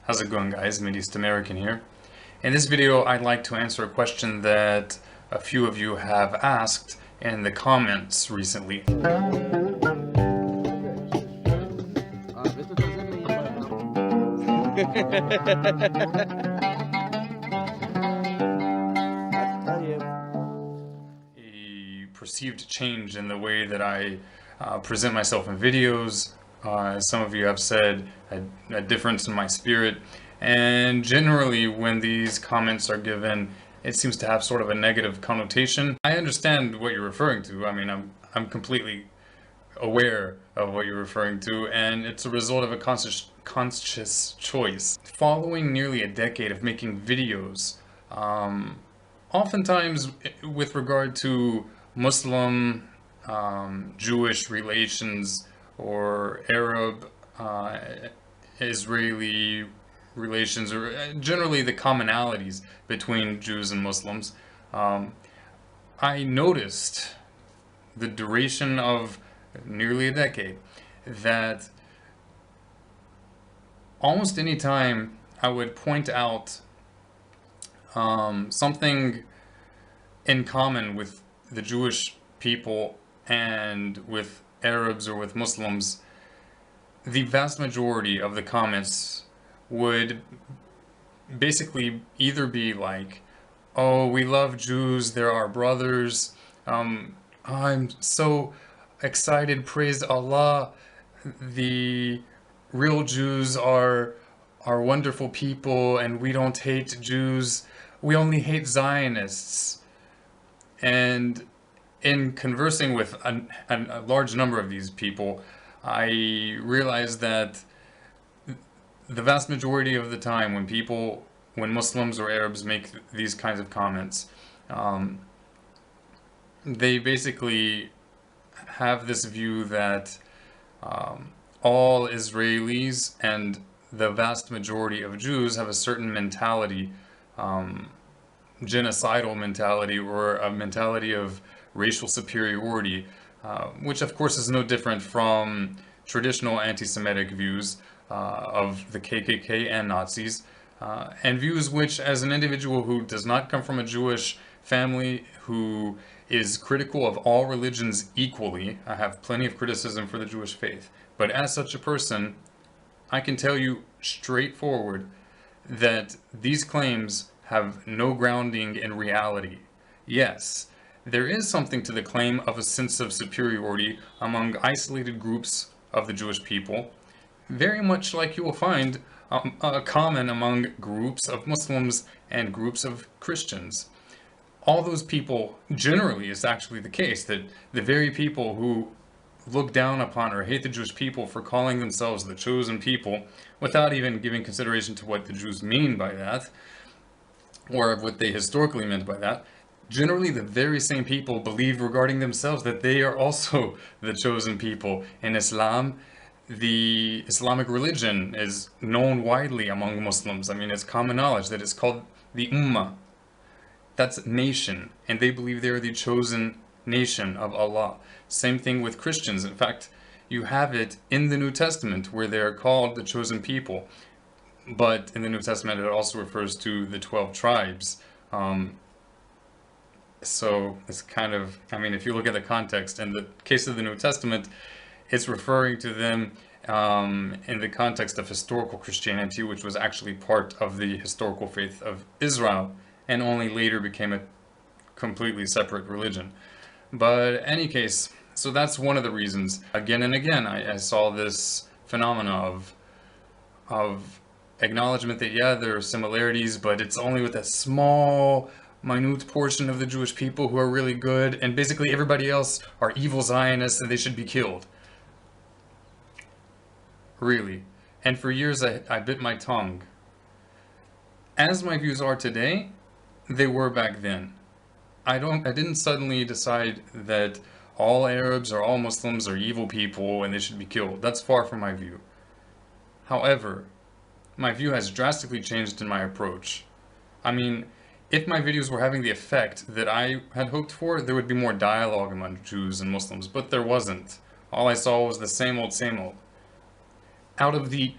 How's it going, guys? Mideast American here. In this video, I'd like to answer a question that a few of you have asked in the comments recently. A perceived change in the way that I present myself in videos. Some of you have said a difference in my spirit. And generally, when these comments are given, it seems to have sort of a negative connotation. I understand what you're referring to. I mean, I'm completely aware of what you're referring to, and it's a result of a conscious choice. Following nearly a decade of making videos, oftentimes with regard to Muslim, Jewish relations or Arab, Israeli relations, or generally the commonalities between Jews and Muslims, I noticed the duration of nearly a decade that almost any time I would point out something in common with the Jewish people and with Arabs or with Muslims, the vast majority of the comments would basically either be like, oh, we love Jews, they're our brothers, I'm so excited, praise Allah, the real Jews are wonderful people and we don't hate Jews, we only hate Zionists. And in conversing with a large number of these people, I realized that the vast majority of the time when Muslims or Arabs make these kinds of comments, they basically have this view that all Israelis and the vast majority of Jews have a certain mentality, genocidal mentality, or a mentality of racial superiority, which of course is no different from traditional anti-Semitic views of the KKK and Nazis, and views which, as an individual who does not come from a Jewish family, who is critical of all religions equally, I have plenty of criticism for the Jewish faith, but as such a person, I can tell you straightforward that these claims have no grounding in reality. Yes, there is something to the claim of a sense of superiority among isolated groups of the Jewish people, very much like you will find common among groups of Muslims and groups of Christians. All those people, generally, is actually the case that the very people who look down upon or hate the Jewish people for calling themselves the chosen people, without even giving consideration to what the Jews mean by that, or what they historically meant by that, generally the very same people believe regarding themselves that they are also the chosen people. In Islam, the Islamic religion is known widely among Muslims. I mean, it's common knowledge that it's called the Ummah. That's nation, and they believe they are the chosen nation of Allah. Same thing with Christians. In fact, you have it in the New Testament where they are called the chosen people. But in the New Testament, it also refers to the 12 tribes. So it's kind of, I mean, if you look at the context, in the case of the New Testament, it's referring to them in the context of historical Christianity, which was actually part of the historical faith of Israel, and only later became a completely separate religion. But in any case, so that's one of the reasons. Again and again, I saw this phenomena of acknowledgement that, yeah, there are similarities, but it's only with a small, minute portion of the Jewish people who are really good, and basically everybody else are evil Zionists and they should be killed. Really. And for years I bit my tongue. As my views are today, they were back then. I didn't suddenly decide that all Arabs or all Muslims are evil people and they should be killed. That's far from my view. However, my view has drastically changed in my approach. I mean, if my videos were having the effect that I had hoped for, there would be more dialogue among Jews and Muslims, but there wasn't. All I saw was the same old, same old. Out of the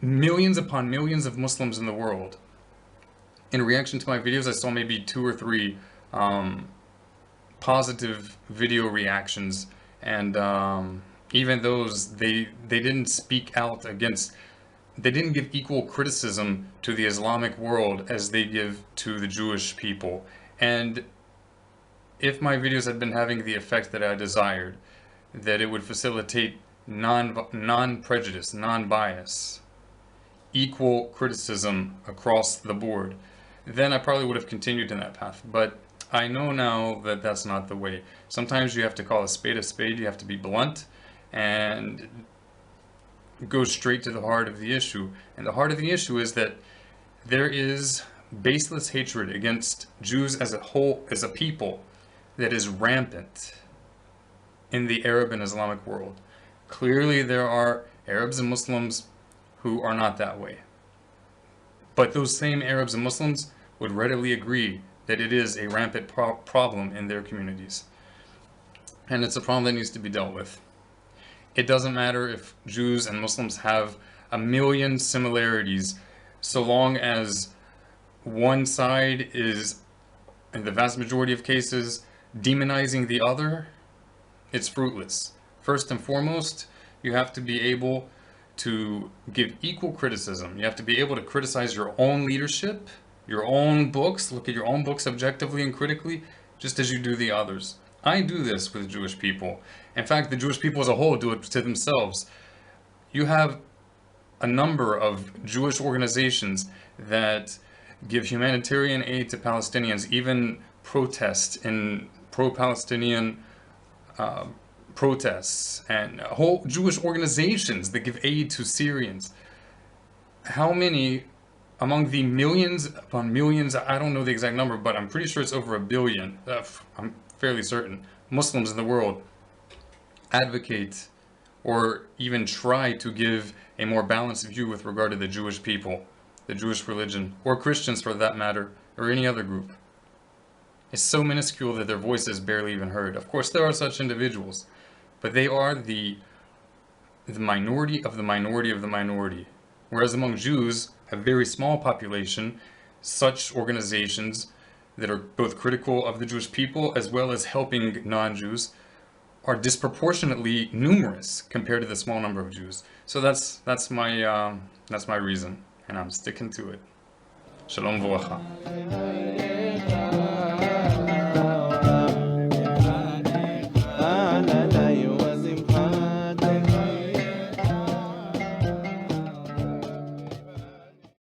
millions upon millions of Muslims in the world. In reaction to my videos, I saw maybe 2 or 3 positive video reactions, and even those, they didn't speak out against, they didn't give equal criticism to the Islamic world as they give to the Jewish people. And if my videos had been having the effect that I desired, that it would facilitate non-prejudice, non-bias, equal criticism across the board, then I probably would have continued in that path. But I know now that that's not the way. Sometimes you have to call a spade, you have to be blunt, and go straight to the heart of the issue. And the heart of the issue is that there is baseless hatred against Jews as a whole, as a people, that is rampant in the Arab and Islamic world. Clearly there are Arabs and Muslims who are not that way. But those same Arabs and Muslims would readily agree that it is a rampant problem in their communities. And it's a problem that needs to be dealt with. It doesn't matter if Jews and Muslims have a million similarities, so long as one side is, in the vast majority of cases, demonizing the other, it's fruitless. First and foremost, you have to be able to give equal criticism. You have to be able to criticize your own leadership, your own books, look at your own books objectively and critically, just as you do the others. I do this with Jewish people. In fact, the Jewish people as a whole do it to themselves. You have a number of Jewish organizations that give humanitarian aid to Palestinians, even protest in pro-Palestinian protests, and whole Jewish organizations that give aid to Syrians. How many among the millions upon millions, I don't know the exact number, but I'm pretty sure it's over 1 billion, I'm fairly certain, Muslims in the world advocate or even try to give a more balanced view with regard to the Jewish people, the Jewish religion, or Christians for that matter, or any other group? It's so minuscule that their voice is barely even heard. Of course, there are such individuals, but they are the minority of the minority of the minority. Whereas among Jews, a very small population, such organizations that are both critical of the Jewish people as well as helping non-Jews are disproportionately numerous compared to the small number of Jews. So that's my reason, and I'm sticking to it. Shalom v'racha.